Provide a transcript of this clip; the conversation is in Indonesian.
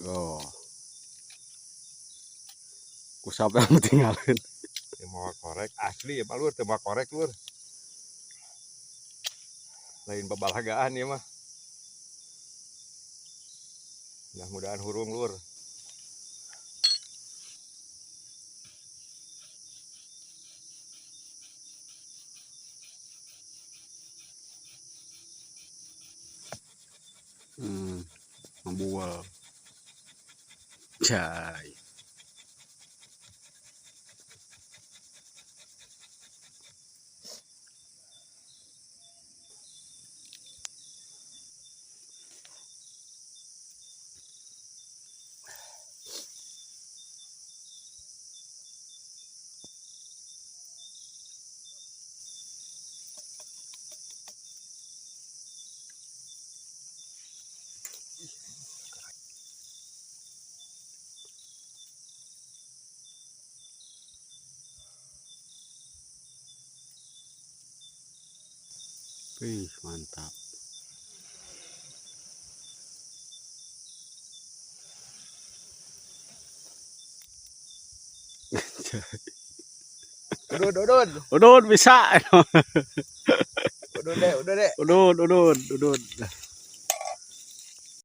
Oh. Usap yang tinggalin. Mau korek asli ya Lur, teu mau korek Lur. Lain babalagaan ya mah. Mudah-mudahan hurung Lur. Membual. Cai. Wih, mantap. Udun bisa. Udun deh. Udun.